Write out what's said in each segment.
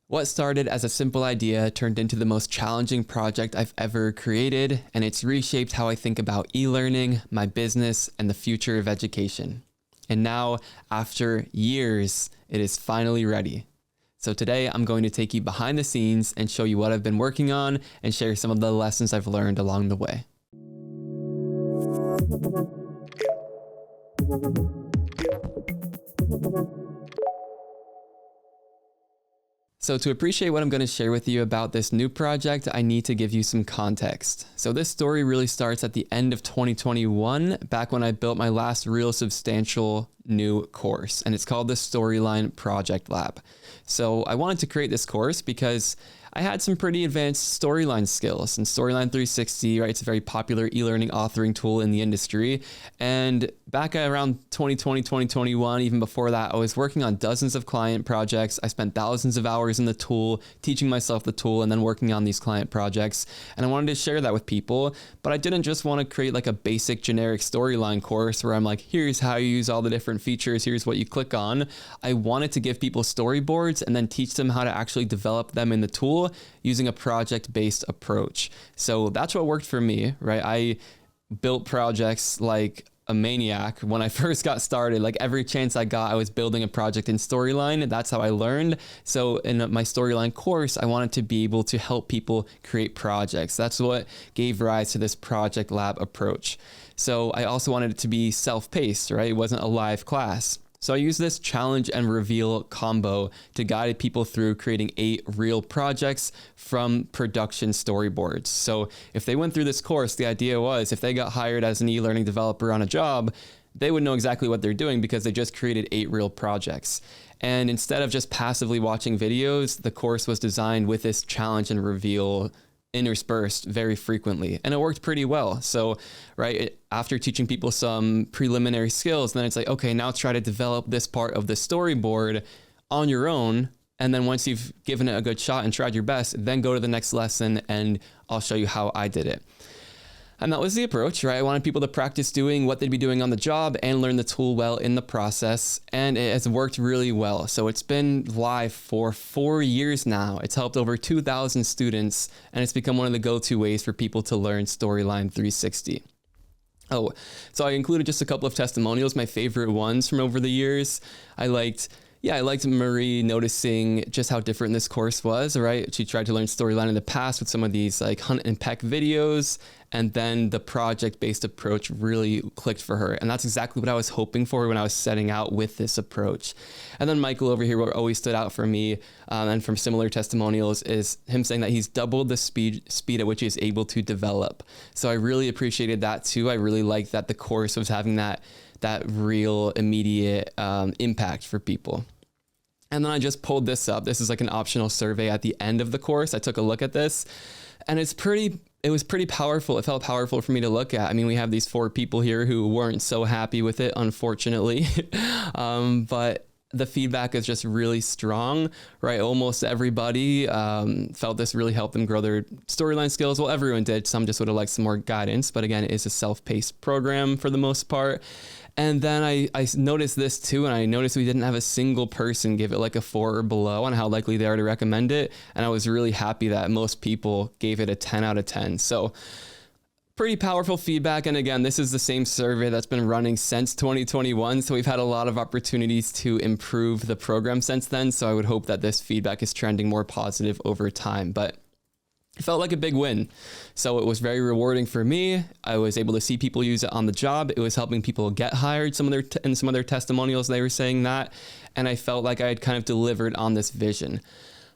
What started as a simple idea turned into the most challenging project I've ever created, and it's reshaped how I think about e-learning, my business, and the future of education. And now, after years, it is finally ready. So today, I'm going to take you behind the scenes and show you what I've been working on and share some of the lessons I've learned along the way. So to appreciate what I'm going to share with you about this new project, I need to give you some context. So this story really starts at the end of 2021, back when I built my last real substantial new course, and it's called the Storyline Project Lab. So I wanted to create this course because I had some pretty advanced storyline skills, and Storyline 360, right? It's a very popular e-learning authoring tool in the industry. And back around 2020, 2021, even before that, I was working on dozens of client projects. I spent thousands of hours in the tool, teaching myself the tool, and then working on these client projects. And I wanted to share that with people, but I didn't just want to create like a basic generic storyline course where I'm like, here's how you use all the different features, here's what you click on. I wanted to give people storyboards and then teach them how to actually develop them in the tool using a project-based approach. So that's what worked for me, right? I built projects like a maniac when I first got started. Like every chance I got, I was building a project in Storyline. That's how I learned. So in my Storyline course, I wanted to be able to help people create projects. That's what gave rise to this Project Lab approach. So I also wanted it to be self-paced, right? It wasn't a live class. So I used this challenge and reveal combo to guide people through creating 8 real projects from production storyboards. So if they went through this course, the idea was if they got hired as an e-learning developer on a job, they would know exactly what they're doing because they just created 8 real projects. And instead of just passively watching videos, the course was designed with this challenge and reveal interspersed very frequently, and it worked pretty well. So after teaching people some preliminary skills, then it's like, okay, now try to develop this part of the storyboard on your own, and then once you've given it a good shot and tried your best, then go to the next lesson and I'll show you how I did it. And that was the approach, right? I wanted people to practice doing what they'd be doing on the job and learn the tool well in the process. And it has worked really well. So it's been live for 4 years now. It's helped over 2,000 students, and it's become one of the go-to ways for people to learn Storyline 360. Oh, so I included just a couple of testimonials, my favorite ones from over the years. I liked Marie noticing just how different this course was, right? She tried to learn Storyline in the past with some of these like Hunt and Peck videos, and then the project-based approach really clicked for her. And that's exactly what I was hoping for when I was setting out with this approach. And then Michael over here, what always stood out for me, and from similar testimonials, is him saying that he's doubled the speed at which he's able to develop. So I really appreciated that too. I really liked that the course was having that real immediate impact for people. And then I just pulled this up. This is like an optional survey at the end of the course. I took a look at this, and it was pretty powerful. It felt powerful for me to look at. I mean, we have these 4 people here who weren't so happy with it, unfortunately. But the feedback is just really strong, right? Almost everybody felt this really helped them grow their storyline skills. Well, everyone did. Some just would have liked some more guidance, but again, it is a self-paced program for the most part. And then I noticed this too, and I noticed we didn't have a single person give it like a 4 or below on how likely they are to recommend it. And I was really happy that most people gave it a 10 out of 10. So pretty powerful feedback. And again, this is the same survey that's been running since 2021. So we've had a lot of opportunities to improve the program since then. So I would hope that this feedback is trending more positive over time. But it felt like a big win. So it was very rewarding for me. I was able to see people use it on the job. It was helping people get hired. In some of their testimonials, they were saying that. And I felt like I had kind of delivered on this vision.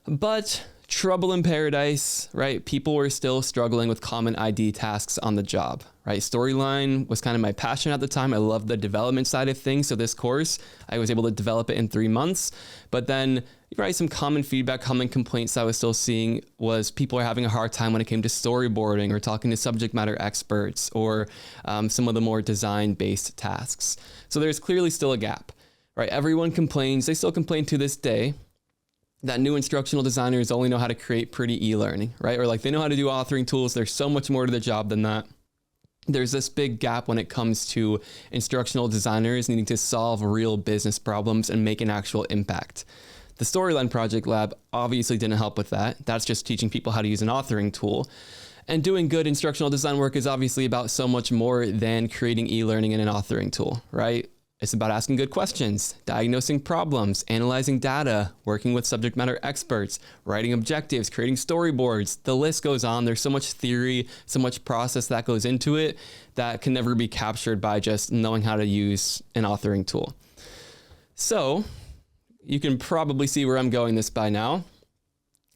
But trouble in paradise, right? People were still struggling with common ID tasks on the job, right? Storyline was kind of my passion at the time. I loved the development side of things. So this course, I was able to develop it in 3 months. But then, right, some common feedback, common complaints I was still seeing was people are having a hard time when it came to storyboarding or talking to subject matter experts or some of the more design-based tasks. So there's clearly still a gap, right? Everyone complains. They still complain to this day that new instructional designers only know how to create pretty e-learning, right? Or like they know how to do authoring tools. There's so much more to the job than that. There's this big gap when it comes to instructional designers needing to solve real business problems and make an actual impact. The Storyline Project Lab obviously didn't help with that. That's just teaching people how to use an authoring tool. And doing good instructional design work is obviously about so much more than creating e-learning in an authoring tool, right? It's about asking good questions, diagnosing problems, analyzing data, working with subject matter experts, writing objectives, creating storyboards. The list goes on. There's so much theory, so much process that goes into it that can never be captured by just knowing how to use an authoring tool. So you can probably see where I'm going this by now.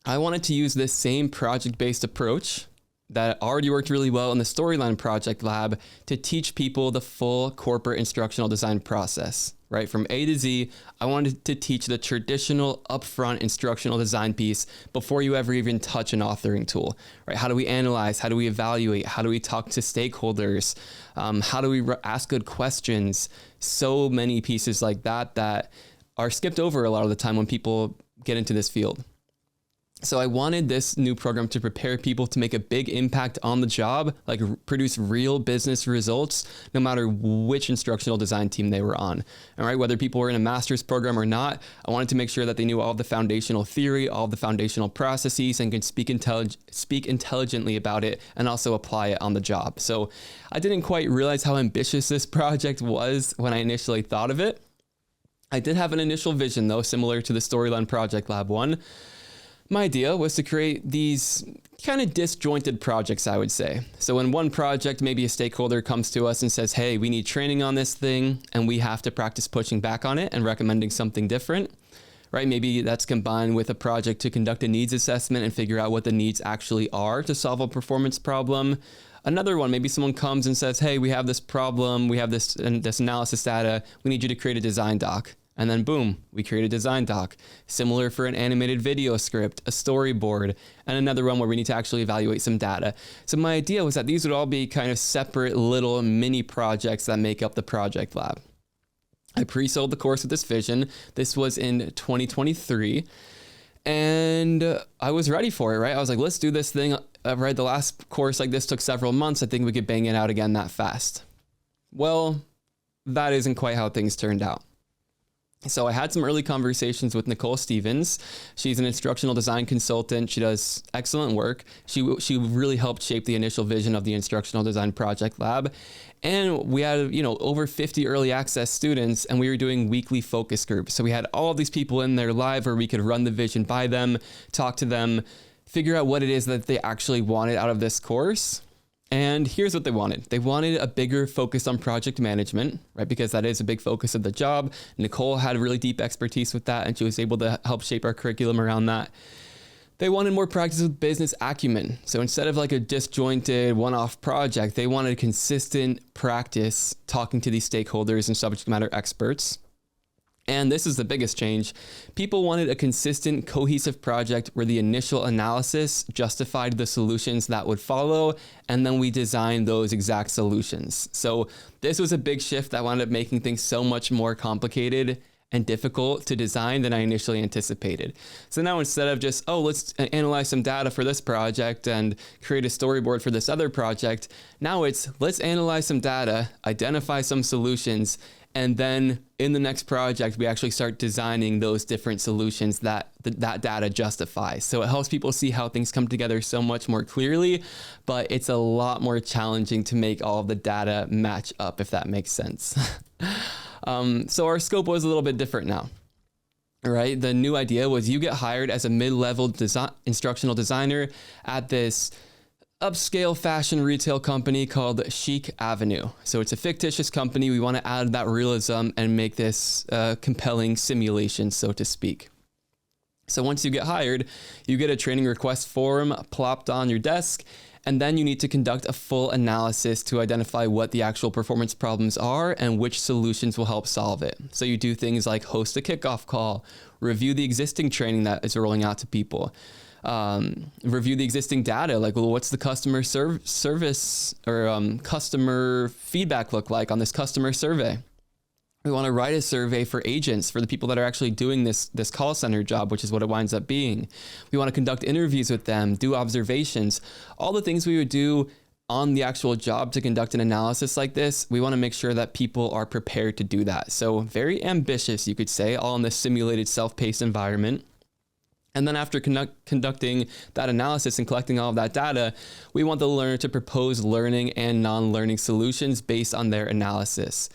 I wanted to use this same project-based approach that already worked really well in the Storyline Project Lab to teach people the full corporate instructional design process, right? From A to Z, I wanted to teach the traditional upfront instructional design piece before you ever even touch an authoring tool, right? How do we analyze? How do we evaluate? How do we talk to stakeholders? How do we ask good questions? So many pieces like that are skipped over a lot of the time when people get into this field. So I wanted this new program to prepare people to make a big impact on the job, like produce real business results, no matter which instructional design team they were on. All right, whether people were in a master's program or not, I wanted to make sure that they knew all of the foundational theory, all of the foundational processes, and could speak intelligently about it and also apply it on the job. So I didn't quite realize how ambitious this project was when I initially thought of it. I did have an initial vision, though, similar to the Storyline Project Lab one. My idea was to create these kind of disjointed projects, I would say. So in one project, maybe a stakeholder comes to us and says, hey, we need training on this thing, and we have to practice pushing back on it and recommending something different, right? Maybe that's combined with a project to conduct a needs assessment and figure out what the needs actually are to solve a performance problem. Another one, maybe someone comes and says, hey, we have this problem, we have this analysis data, we need you to create a design doc. And then boom, we create a design doc. Similar for an animated video script, a storyboard, and another one where we need to actually evaluate some data. So my idea was that these would all be kind of separate little mini projects that make up the project lab. I pre-sold the course with this vision. This was in 2023. And I was ready for it, right? I was like, let's do this thing. Right, the last course like this took several months. I think we could bang it out again that fast. Well, that isn't quite how things turned out. So I had some early conversations with Nicole Stevens. She's an instructional design consultant. She does excellent work. She really helped shape the initial vision of the Instructional Design Project Lab. And we had, over 50 early access students, and we were doing weekly focus groups. So we had all of these people in there live where we could run the vision by them, talk to them, figure out what it is that they actually wanted out of this course. And here's what they wanted. They wanted a bigger focus on project management, right? Because that is a big focus of the job. Nicole had really deep expertise with that, and she was able to help shape our curriculum around that. They wanted more practice with business acumen. So instead of like a disjointed one-off project, they wanted consistent practice talking to these stakeholders and subject matter experts. And this is the biggest change. People wanted a consistent, cohesive project where the initial analysis justified the solutions that would follow, and then we designed those exact solutions. So this was a big shift that wound up making things so much more complicated and difficult to design than I initially anticipated. So now instead of just, let's analyze some data for this project and create a storyboard for this other project, now it's let's analyze some data, identify some solutions, and then in the next project, we actually start designing those different solutions that that data justifies. So it helps people see how things come together so much more clearly, but it's a lot more challenging to make all of the data match up, if that makes sense. So our scope was a little bit different now, right? The new idea was you get hired as a mid-level instructional designer at this upscale fashion retail company called Chic Avenue. So it's a fictitious company. We want to add that realism and make this compelling simulation, so to speak. So once you get hired, you get a training request form plopped on your desk, and then you need to conduct a full analysis to identify what the actual performance problems are and which solutions will help solve it. So you do things like host a kickoff call, review the existing training that is rolling out to people, review the existing data, like, well, what's the customer service or customer feedback look like on this customer survey? We want to write a survey for agents, for the people that are actually doing this call center job, which is what it winds up being. We want to conduct interviews with them, do observations, all the things we would do on the actual job to conduct an analysis like this, we want to make sure that people are prepared to do that. So very ambitious, you could say, all in this simulated self-paced environment. And then after conducting that analysis and collecting all of that data, we want the learner to propose learning and non-learning solutions based on their analysis.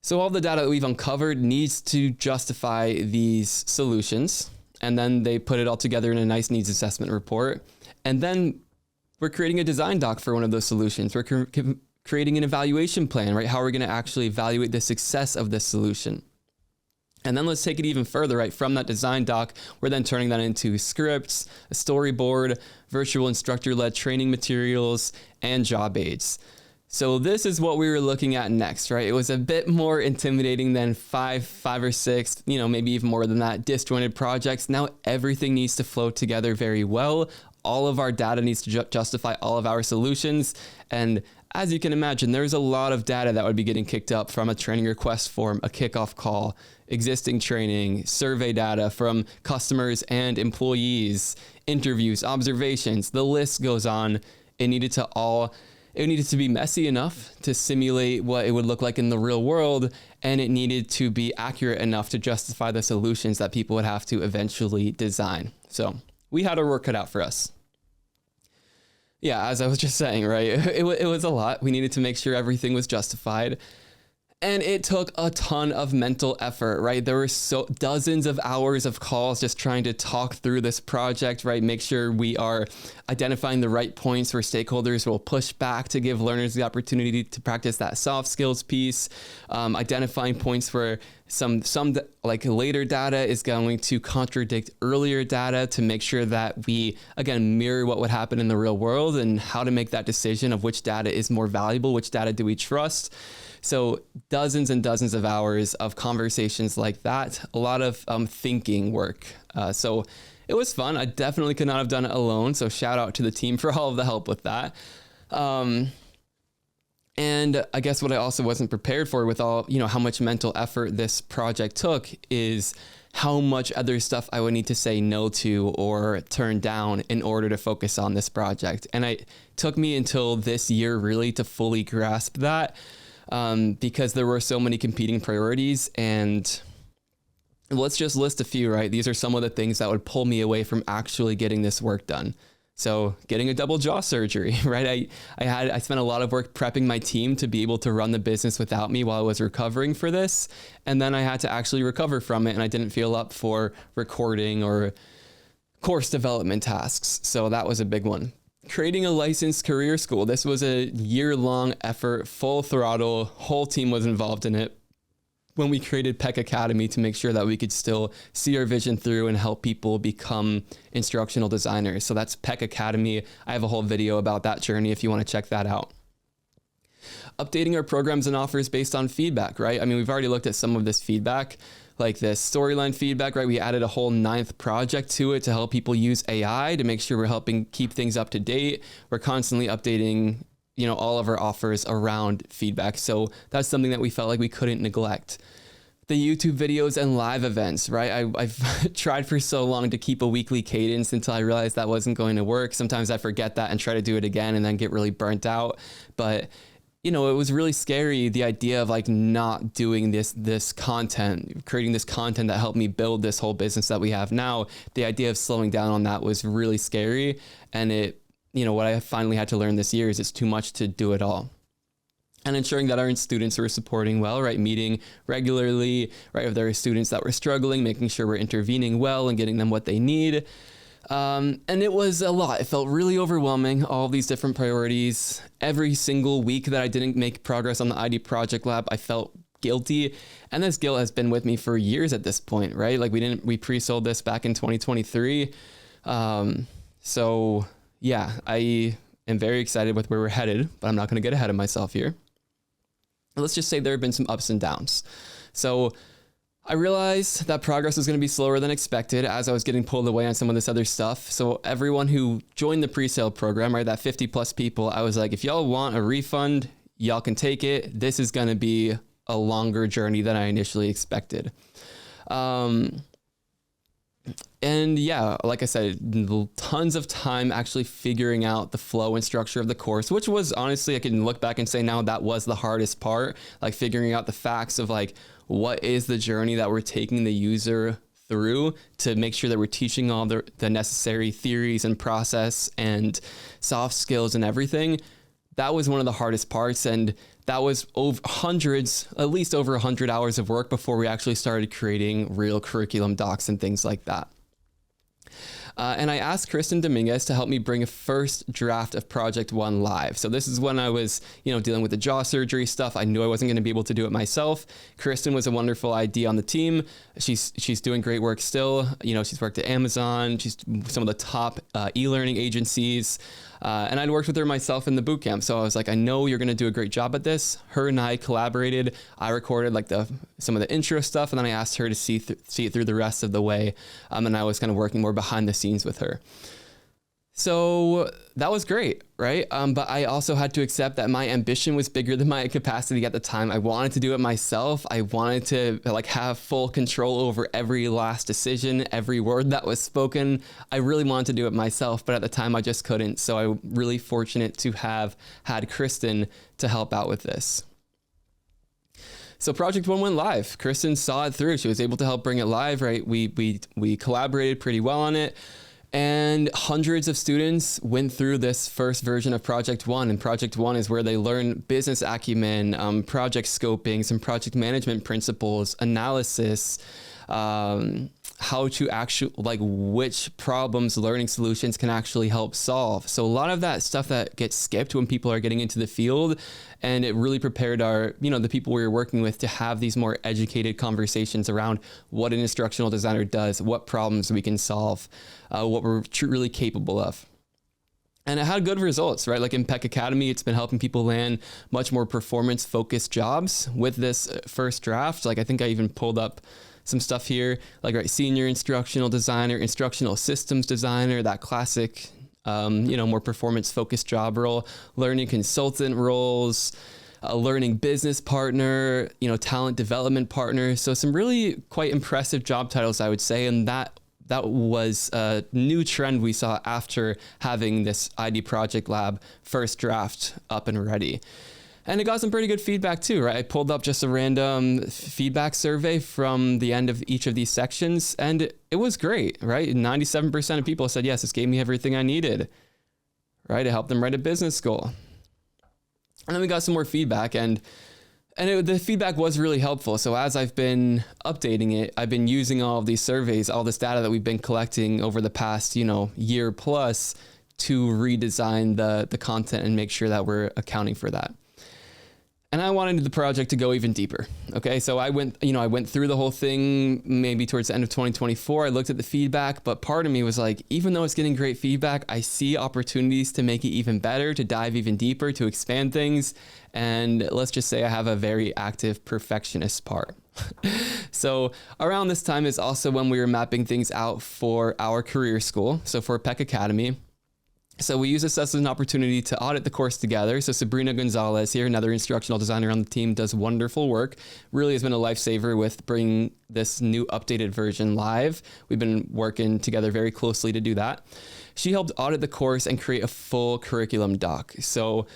So all the data that we've uncovered needs to justify these solutions. And then they put it all together in a nice needs assessment report. And then we're creating a design doc for one of those solutions. We're creating an evaluation plan, right? How are we going to actually evaluate the success of this solution? And then let's take it even further, right? From that design doc, we're then turning that into scripts, a storyboard, virtual instructor-led training materials, and job aids. So this is what we were looking at next, right? It was a bit more intimidating than five or six, maybe even more than that, disjointed projects. Now everything needs to flow together very well. All of our data needs to justify all of our solutions. And as you can imagine, there's a lot of data that would be getting kicked up from a training request form, a kickoff call, existing training, survey data from customers and employees, interviews, observations, the list goes on. It needed to be messy enough to simulate what it would look like in the real world, and it needed to be accurate enough to justify the solutions that people would have to eventually design. So we had our work cut out for us. Yeah, as I was just saying, right? It was a lot. We needed to make sure everything was justified. And it took a ton of mental effort, right? There were dozens of hours of calls just trying to talk through this project, right? Make sure we are identifying the right points where stakeholders will push back to give learners the opportunity to practice that soft skills piece, identifying points where some like later data is going to contradict earlier data to make sure that we, again, mirror what would happen in the real world and how to make that decision of which data is more valuable, which data do we trust. So dozens and dozens of hours of conversations like that, a lot of thinking work. So it was fun. I definitely could not have done it alone. So shout out to the team for all of the help with that. And I guess what I also wasn't prepared for with all, how much mental effort this project took is how much other stuff I would need to say no to or turn down in order to focus on this project. And it took me until this year really to fully grasp that. Because there were so many competing priorities, and let's just list a few, right? These are some of the things that would pull me away from actually getting this work done. So getting a double jaw surgery, right? I spent a lot of work prepping my team to be able to run the business without me while I was recovering for this. And then I had to actually recover from it, and I didn't feel up for recording or course development tasks. So that was a big one. Creating a licensed career school. This was a year-long effort, full throttle, whole team was involved in it. When we created Peck Academy to make sure that we could still see our vision through and help people become instructional designers. So that's Peck Academy. I have a whole video about that journey if you want to check that out. Updating our programs and offers based on feedback, right? I mean, we've already looked at some of this feedback, like this storyline feedback, right? We added a whole 9th project to it to help people use AI to make sure we're helping keep things up to date. We're constantly updating, all of our offers around feedback. So that's something that we felt like we couldn't neglect. The YouTube videos and live events, right? I've tried for so long to keep a weekly cadence until I realized that wasn't going to work. Sometimes I forget that and try to do it again and then get really burnt out. But it was really scary, the idea of not doing this content, creating this content that helped me build this whole business that we have now. The idea of slowing down on that was really scary. And what I finally had to learn this year is it's too much to do it all. And ensuring that our students were supporting well, right? Meeting regularly, right? If there are students that were struggling, making sure we're intervening well and getting them what they need. And it was a lot. It felt really overwhelming, all of these different priorities. Every single week that I didn't make progress on the ID Project Lab, I felt guilty. And this guilt has been with me for years at this point, right? We pre-sold this back in 2023. So yeah, I am very excited with where we're headed, but I'm not going to get ahead of myself here. Let's just say there have been some ups and downs. So I realized that progress was going to be slower than expected as I was getting pulled away on some of this other stuff. So everyone who joined the pre-sale program, right, that 50 plus people, I was like, if y'all want a refund, y'all can take it. This is going to be a longer journey than I initially expected. And yeah, like I said, tons of time actually figuring out the flow and structure of the course, which was honestly, I can look back and say now that was the hardest part, like figuring out the facts of like, what is the journey that we're taking the user through to make sure that we're teaching all the necessary theories and process and soft skills and everything. That was one of the hardest parts. And that was at least over 100 hours of work before we actually started creating real curriculum docs and things like that. And I asked Kristin Dominguez to help me bring a first draft of Project 1 live. So this is when I was, dealing with the jaw surgery stuff. I knew I wasn't going to be able to do it myself. Kristin was a wonderful idea on the team. She's doing great work still. She's worked at Amazon. She's some of the top e-learning agencies. And I'd worked with her myself in the boot camp. So I was like, I know you're going to do a great job at this. Her and I collaborated. I recorded like some of the intro stuff, and then I asked her to see it through the rest of the way. And I was kind of working more behind the scenes with her. So that was great, right? But I also had to accept that my ambition was bigger than my capacity at the time. I wanted to do it myself. I wanted to have full control over every last decision, every word that was spoken. I really wanted to do it myself, but at the time I just couldn't. So I'm really fortunate to have had Kristin to help out with this. So Project 1 went live. Kristin saw it through. She was able to help bring it live, right? We collaborated pretty well on it. And hundreds of students went through this first version of Project 1. And Project 1 is where they learn business acumen, project scoping, some project management principles, analysis, how to actually, which problems learning solutions can actually help solve. So a lot of that stuff that gets skipped when people are getting into the field, and it really prepared the people we were working with to have these more educated conversations around what an instructional designer does, what problems we can solve, what we're really capable of. And it had good results, right? Like in Peck Academy, it's been helping people land much more performance-focused jobs with this first draft. I think I even pulled up some stuff here, senior instructional designer, instructional systems designer, that classic, more performance-focused job role, learning consultant roles, a learning business partner, talent development partner. So some really quite impressive job titles, I would say, and that was a new trend we saw after having this ID Project Lab first draft up and ready. And it got some pretty good feedback too, right? I pulled up just a random feedback survey from the end of each of these sections, and it was great, right? 97% of people said, yes, this gave me everything I needed, right? It helped them write a business goal. And then we got some more feedback, and the feedback was really helpful. So as I've been updating it, I've been using all of these surveys, all this data that we've been collecting over the past, year plus to redesign the content and make sure that we're accounting for that. And I wanted the project to go even deeper. Okay, so I went through the whole thing maybe towards the end of 2024. I looked at the feedback, but part of me was like, even though it's getting great feedback, I see opportunities to make it even better, to dive even deeper, to expand things. And let's just say I have a very active perfectionist part. So around this time is also when we were mapping things out for our career school. So for Peck Academy. So we use this as an opportunity to audit the course together. So Sabrina Gonzalez here, another instructional designer on the team, does wonderful work. Really has been a lifesaver with bringing this new updated version live. We've been working together very closely to do that. She helped audit the course and create a full curriculum doc. So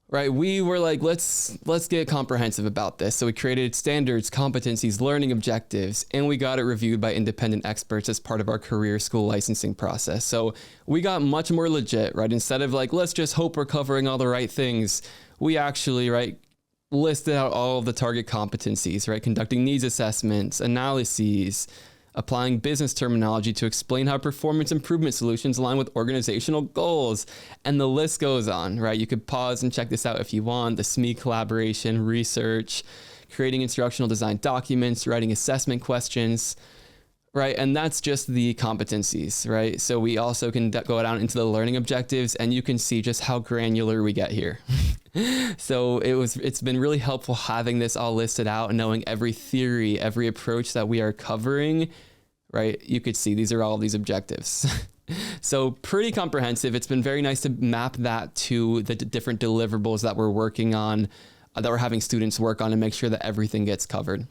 right, we were like, let's get comprehensive about this. So we created standards, competencies, learning objectives, and we got it reviewed by independent experts as part of our career school licensing process. So we got much more legit, right? Instead of let's just hope we're covering all the right things, we actually, listed out all of the target competencies, right? Conducting needs assessments, analyses, applying business terminology to explain how performance improvement solutions align with organizational goals. And the list goes on, right? You could pause and check this out if you want. The SME collaboration, research, creating instructional design documents, writing assessment questions, right? And that's just the competencies, right? So we also can go down into the learning objectives, and you can see just how granular we get here. So it's been really helpful having this all listed out and knowing every theory, every approach that we are covering, right? You could see these are all of these objectives. So pretty comprehensive. It's been very nice to map that to the different deliverables that we're working on, that we're having students work on, and make sure that everything gets covered.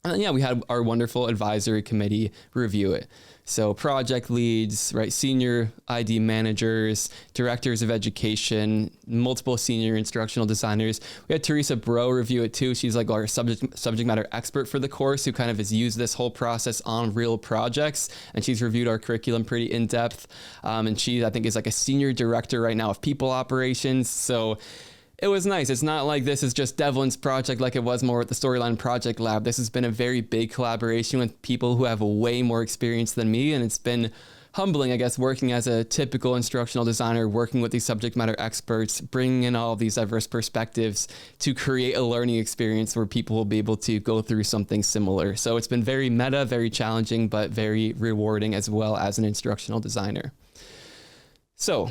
And then, yeah, we had our wonderful advisory committee review it. So project leads, right, senior ID managers, directors of education, multiple senior instructional designers. We had Teresa Bro review it too. She's like our subject matter expert for the course, who kind of has used this whole process on real projects, and she's reviewed our curriculum pretty in depth. And she, I think, is like a senior director right now of people operations. So it was nice. It's not like this is just Devlin's project like it was more with the Storyline Project Lab. This has been a very big collaboration with people who have way more experience than me, and it's been humbling, I guess, working as a typical instructional designer, working with these subject matter experts, bringing in all of these diverse perspectives to create a learning experience where people will be able to go through something similar. So it's been very meta, very challenging, but very rewarding as well as an instructional designer. So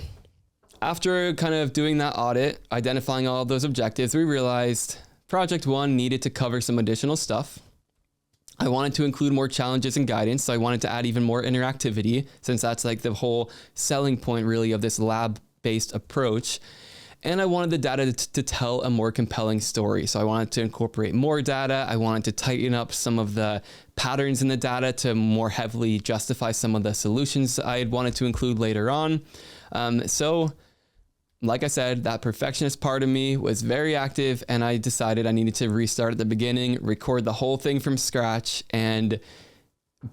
after kind of doing that audit, identifying all of those objectives, we realized Project 1 needed to cover some additional stuff. I wanted to include more challenges and guidance, so I wanted to add even more interactivity, since that's like the whole selling point really of this lab-based approach. And I wanted the data to tell a more compelling story. So I wanted to incorporate more data. I wanted to tighten up some of the patterns in the data to more heavily justify some of the solutions I had wanted to include later on. So like I said, that perfectionist part of me was very active, and I decided I needed to restart at the beginning, record the whole thing from scratch, and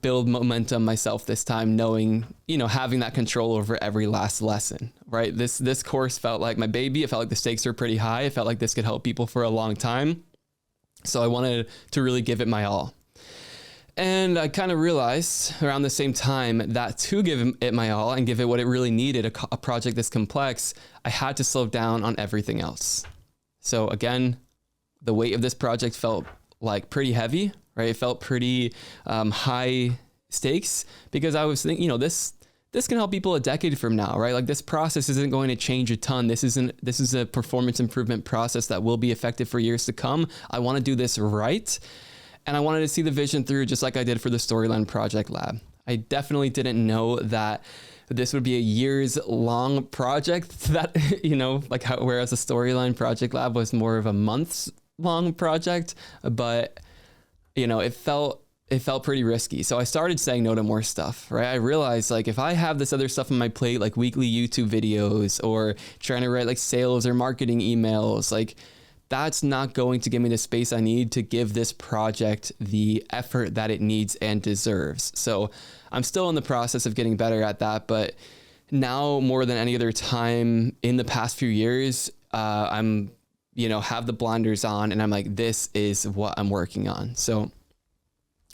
build momentum myself this time, knowing, having that control over every last lesson, right? This course felt like my baby. It felt like the stakes were pretty high. It felt like this could help people for a long time. So I wanted to really give it my all. And I kind of realized around the same time that to give it my all and give it what it really needed, a project this complex, I had to slow down on everything else. So again, the weight of this project felt like pretty heavy, right? It felt pretty high stakes, because I was thinking, this can help people a decade from now, right? Like, this process isn't going to change a ton. This is a performance improvement process that will be effective for years to come. I want to do this right. And I wanted to see the vision through, just like I did for the Storyline Project Lab. I definitely didn't know that this would be a years-long project that, whereas the Storyline Project Lab was more of a months-long project, but, it felt pretty risky. So I started saying no to more stuff, right? I realized, like, if I have this other stuff on my plate, like weekly YouTube videos or trying to write like sales or marketing emails, like, that's not going to give me the space I need to give this project the effort that it needs and deserves. So I'm still in the process of getting better at that, but now more than any other time in the past few years, I'm, have the blinders on, and I'm like, this is what I'm working on. So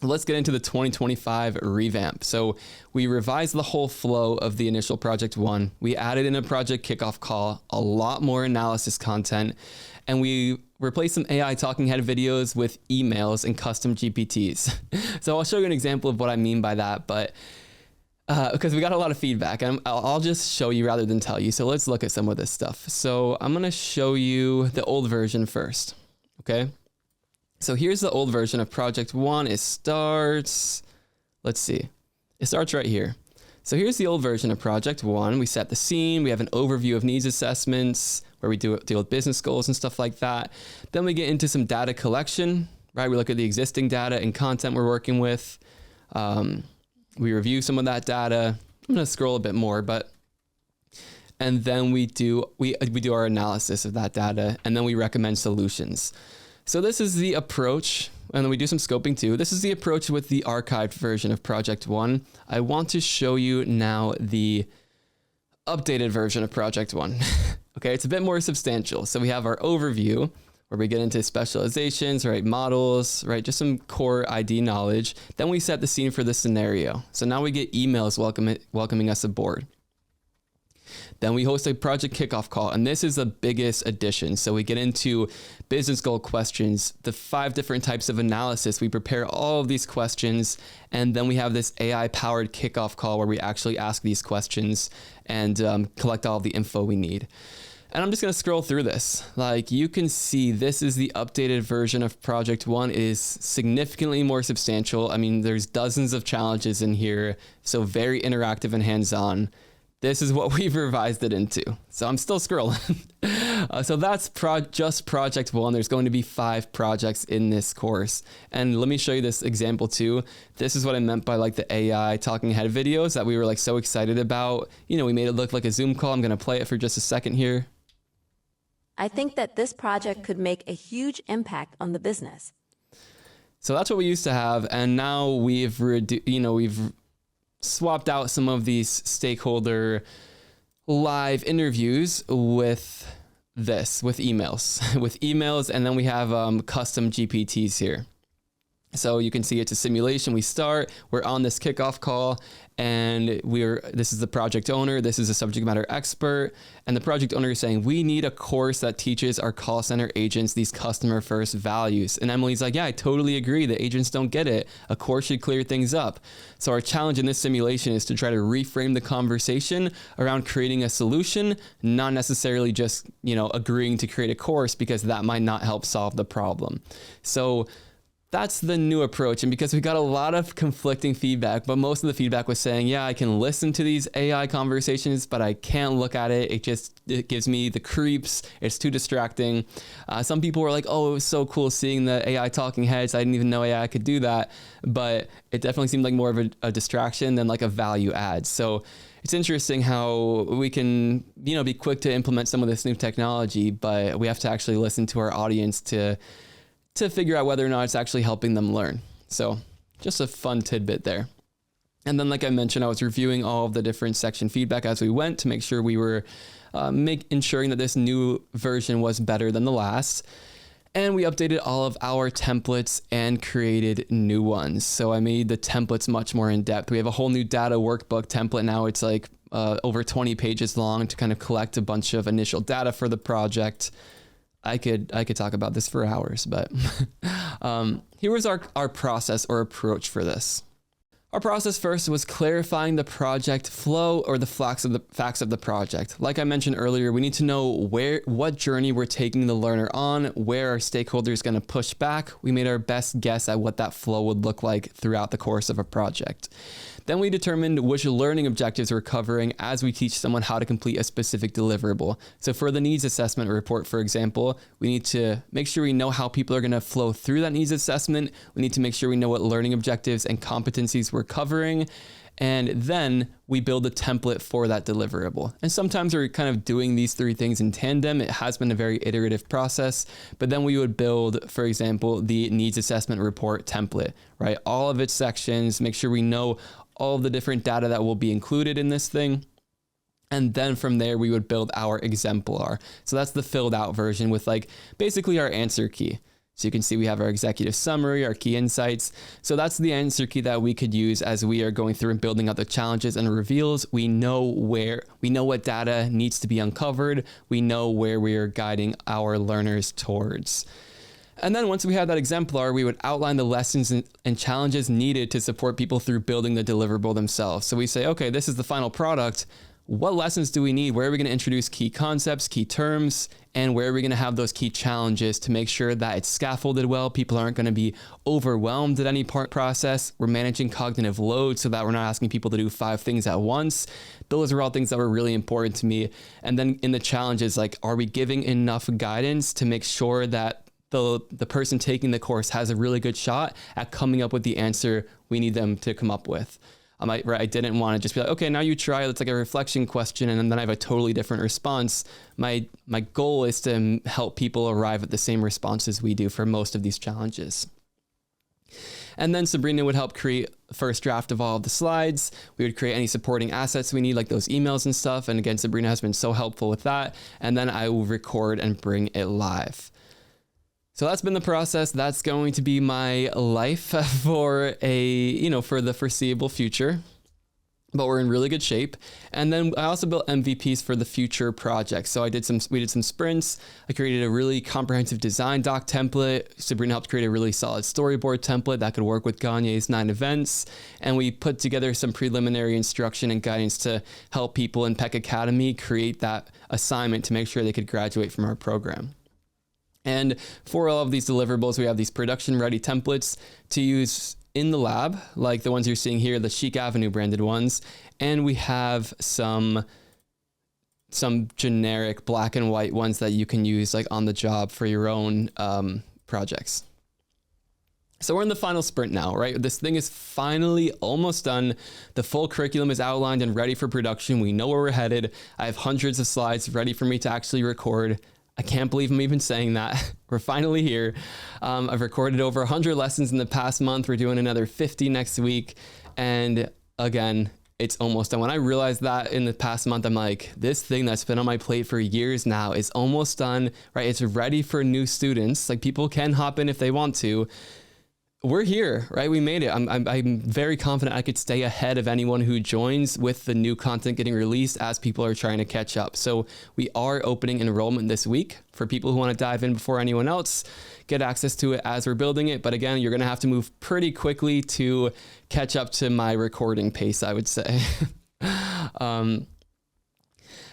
let's get into the 2025 revamp. So we revised the whole flow of the initial Project 1. We added in a project kickoff call, a lot more analysis content, and we replaced some AI talking head videos with emails and custom GPTs. So I'll show you an example of what I mean by that, but because we got a lot of feedback, and I'll just show you rather than tell you. So let's look at some of this stuff. So I'm going to show you the old version first. Okay. So here's the old version of Project 1. It starts right here. So here's the old version of Project 1. We set the scene. We have an overview of needs assessments where we deal with business goals and stuff like that. Then we get into some data collection, right? We look at the existing data and content we're working with. We review some of that data. I'm going to scroll a bit more, and then we do our analysis of that data, and then we recommend solutions. So this is the approach, and then we do some scoping too. This is the approach with the archived version of Project 1. I want to show you now the updated version of Project 1. Okay, it's a bit more substantial. So we have our overview where we get into specializations, right, models, right, just some core ID knowledge. Then we set the scene for the scenario. So now we get emails welcoming us aboard. Then we host a project kickoff call, and this is the biggest addition. So we get into business goal questions, the 5 different types of analysis. We prepare all of these questions, and then we have this AI-powered kickoff call where we actually ask these questions and collect all of the info we need. And I'm just going to scroll through this. Like, you can see this is the updated version of Project 1. It is significantly more substantial. I mean, there's dozens of challenges in here, so very interactive and hands-on. This is what we've revised it into. So I'm still scrolling. So that's just project 1. There's going to be 5 projects in this course. And let me show you this example too. This is what I meant by like the AI talking head videos that we were like so excited about. We made it look like a Zoom call. I'm going to play it for just a second here. I think that this project could make a huge impact on the business. So that's what we used to have. And now we've swapped out some of these stakeholder live interviews with emails, and then we have custom GPTs here. So you can see it's a simulation. We're on this kickoff call, and this is the project owner, this is a subject matter expert, and the project owner is saying, we need a course that teaches our call center agents these customer first values. And Emily's like, yeah, I totally agree. The agents don't get it. A course should clear things up. So our challenge in this simulation is to try to reframe the conversation around creating a solution, not necessarily just, agreeing to create a course, because that might not help solve the problem. So that's the new approach. And because we got a lot of conflicting feedback, but most of the feedback was saying, yeah, I can listen to these AI conversations, but I can't look at it. It gives me the creeps. It's too distracting. Some people were like, oh, it was so cool seeing the AI talking heads. I didn't even know AI could do that. But it definitely seemed like more of a distraction than like a value add. So it's interesting how we can, be quick to implement some of this new technology, but we have to actually listen to our audience to figure out whether or not it's actually helping them learn. So just a fun tidbit there. And then, like I mentioned, I was reviewing all of the different section feedback as we went to make sure we were ensuring that this new version was better than the last. And we updated all of our templates and created new ones. So I made the templates much more in depth. We have a whole new data workbook template now. It's like over 20 pages long to kind of collect a bunch of initial data for the project. I could talk about this for hours, but here was our process or approach for this. Our process first was clarifying the project flow, or the facts of the project. Like I mentioned earlier, we need to know what journey we're taking the learner on, where our stakeholder is going to push back. We made our best guess at what that flow would look like throughout the course of a project. Then we determined which learning objectives we're covering as we teach someone how to complete a specific deliverable. So for the needs assessment report, for example, we need to make sure we know how people are going to flow through that needs assessment. We need to make sure we know what learning objectives and competencies we're covering. And then we build a template for that deliverable. And sometimes we're kind of doing these 3 things in tandem. It has been a very iterative process, but then we would build, for example, the needs assessment report template, right? All of its sections, make sure we know all of the different data that will be included in this thing. And then from there, we would build our exemplar. So that's the filled out version with like basically our answer key. So you can see we have our executive summary, our key insights. So that's the answer key that we could use as we are going through and building out the challenges and reveals. We know what data needs to be uncovered. We know where we are guiding our learners towards. And then once we had that exemplar, we would outline the lessons and challenges needed to support people through building the deliverable themselves. So we say, okay, this is the final product. What lessons do we need? Where are we going to introduce key concepts, key terms, and where are we going to have those key challenges to make sure that it's scaffolded well? People aren't going to be overwhelmed at any process. We're managing cognitive load so that we're not asking people to do 5 things at once. Those are all things that were really important to me. And then in the challenges, like, are we giving enough guidance to make sure that the person taking the course has a really good shot at coming up with the answer we need them to come up with? I didn't want to just be like, okay, now you try. It's like a reflection question, and then I have a totally different response. My goal is to help people arrive at the same responses we do for most of these challenges. And then Sabrina would help create a first draft of all of the slides. We would create any supporting assets we need, like those emails and stuff. And again, Sabrina has been so helpful with that. And then I will record and bring it live. So that's been the process. That's going to be my life for the foreseeable future. But we're in really good shape. And then I also built MVPs for the future projects. So we did some sprints. I created a really comprehensive design doc template. Sabrina helped create a really solid storyboard template that could work with Gagne's 9 events. And we put together some preliminary instruction and guidance to help people in Peck Academy create that assignment to make sure they could graduate from our program. And for all of these deliverables, we have these production-ready templates to use in the lab, like the ones you're seeing here, the Chic Avenue branded ones. And we have some some generic black and white ones that you can use like on the job for your own projects. So we're in the final sprint now, right? This thing is finally almost done. The full curriculum is outlined and ready for production. We know where we're headed. I have hundreds of slides ready for me to actually record. I can't believe I'm even saying that. We're finally here. I've recorded over 100 lessons in the past month. We're doing another 50 next week. And again, it's almost done. When I realized that in the past month, I'm like, this thing that's been on my plate for years now is almost done, right? It's ready for new students. Like, people can hop in if they want to. We're here, right? We made it. I'm very confident I could stay ahead of anyone who joins with the new content getting released as people are trying to catch up. So we are opening enrollment this week for people who want to dive in before anyone else, get access to it as we're building it. But again, you're going to have to move pretty quickly to catch up to my recording pace, I would say.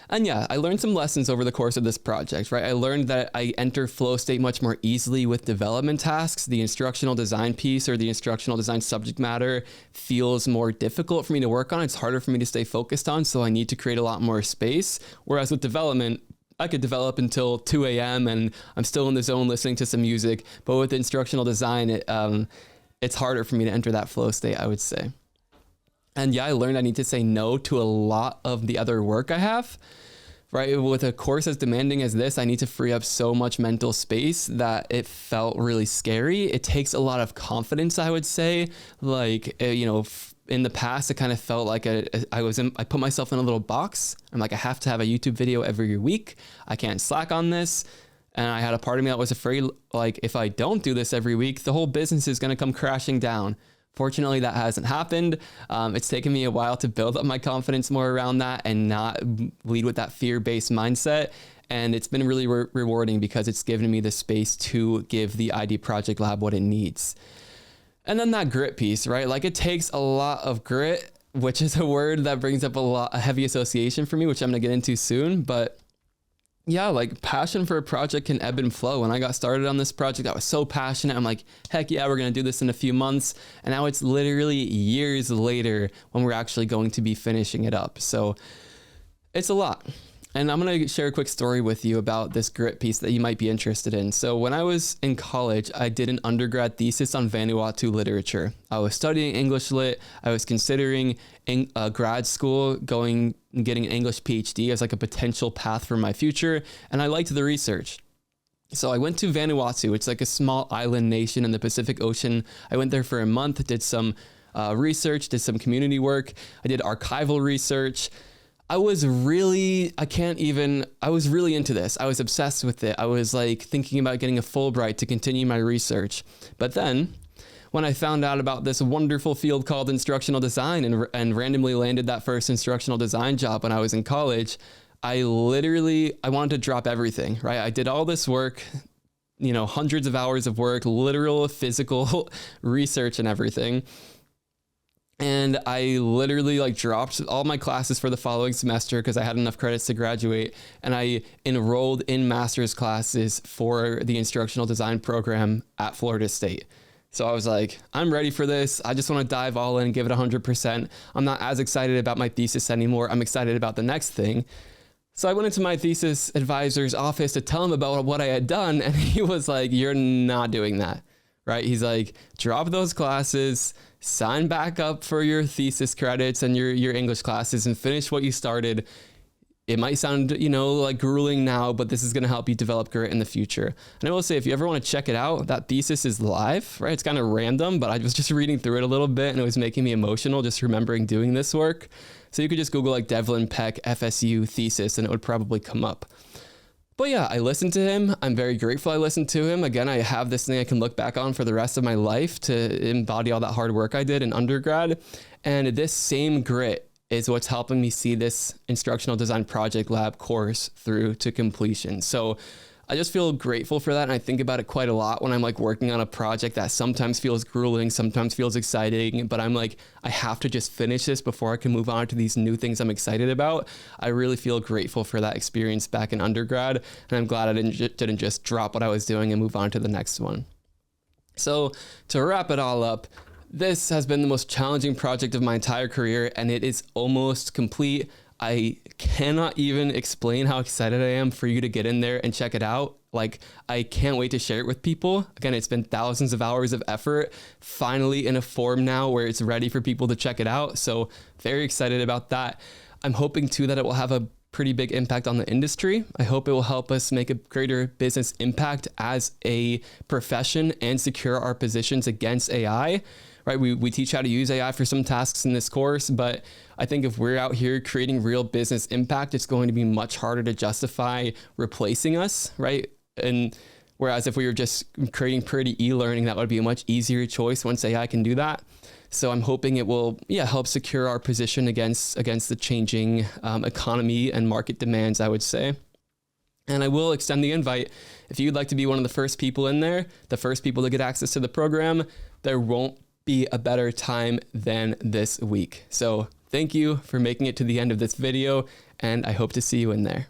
And yeah, I learned some lessons over the course of this project, right? I learned that I enter flow state much more easily with development tasks. The instructional design piece or the instructional design subject matter feels more difficult for me to work on. It's harder for me to stay focused on, so I need to create a lot more space. Whereas with development, I could develop until 2 a.m. and I'm still in the zone listening to some music. But with instructional design, it's harder for me to enter that flow state, I would say. And yeah, I learned I need to say no to a lot of the other work I have, right? With a course as demanding as this, I need to free up so much mental space that it felt really scary. It takes a lot of confidence, I would say. Like, in the past, it kind of felt like I put myself in a little box. I'm like, I have to have a YouTube video every week. I can't slack on this. And I had a part of me that was afraid, like, if I don't do this every week, the whole business is going to come crashing down. Fortunately, that hasn't happened. It's taken me a while to build up my confidence more around that and not lead with that fear-based mindset. And it's been really rewarding because it's given me the space to give the ID Project Lab what it needs. And then that grit piece, right? Like, it takes a lot of grit, which is a word that brings up a heavy association for me, which I'm going to get into soon. But yeah, like, passion for a project can ebb and flow. When I got started on this project, I was so passionate. I'm like, heck yeah, we're going to do this in a few months. And now it's literally years later when we're actually going to be finishing it up. So it's a lot. And I'm going to share a quick story with you about this grit piece that you might be interested in. So when I was in college, I did an undergrad thesis on Vanuatu literature. I was studying English Lit. I was considering grad school, getting an English PhD as like a potential path for my future. And I liked the research. So I went to Vanuatu. It's like a small island nation in the Pacific Ocean. I went there for a month, did some research, did some community work. I did archival research. I was really into this. I was obsessed with it. I was like thinking about getting a Fulbright to continue my research. But then when I found out about this wonderful field called instructional design and randomly landed that first instructional design job when I was in college, I wanted to drop everything, right? I did all this work, hundreds of hours of work, literal physical research and everything. And I literally dropped all my classes for the following semester because I had enough credits to graduate. And I enrolled in master's classes for the instructional design program at Florida State. So I was like, I'm ready for this. I just want to dive all in and give it 100%. I'm not as excited about my thesis anymore. I'm excited about the next thing. So I went into my thesis advisor's office to tell him about what I had done. And he was like, you're not doing that, right? He's like, drop those classes, sign back up for your thesis credits and your English classes and finish what you started. It might sound, like grueling now, but this is going to help you develop grit in the future. And I will say, if you ever want to check it out, that thesis is live, right? It's kind of random, but I was just reading through it a little bit and it was making me emotional just remembering doing this work. So you could just Google Devlin, Peck, FSU thesis, and it would probably come up. But yeah, I listened to him. I'm very grateful I listened to him. Again, I have this thing I can look back on for the rest of my life to embody all that hard work I did in undergrad. And this same grit is what's helping me see this Instructional Design Project Lab course through to completion. So I just feel grateful for that. And I think about it quite a lot when I'm working on a project that sometimes feels grueling, sometimes feels exciting, but I'm like, I have to just finish this before I can move on to these new things I'm excited about. I really feel grateful for that experience back in undergrad. And I'm glad I didn't just drop what I was doing and move on to the next one. So to wrap it all up, this has been the most challenging project of my entire career, and it is almost complete. I cannot even explain how excited I am for you to get in there and check it out. Like, I can't wait to share it with people. Again, it's been thousands of hours of effort, finally in a form now where it's ready for people to check it out. So very excited about that. I'm hoping too that it will have a pretty big impact on the industry. I hope it will help us make a greater business impact as a profession and secure our positions against AI. Right? We teach how to use AI for some tasks in this course, but I think if we're out here creating real business impact, it's going to be much harder to justify replacing us, right? And whereas if we were just creating pretty e-learning, that would be a much easier choice once AI can do that. So I'm hoping it will, help secure our position against the changing economy and market demands, I would say. And I will extend the invite. If you'd like to be one of the first people in there, the first people to get access to the program, there won't be a better time than this week. So thank you for making it to the end of this video, and I hope to see you in there.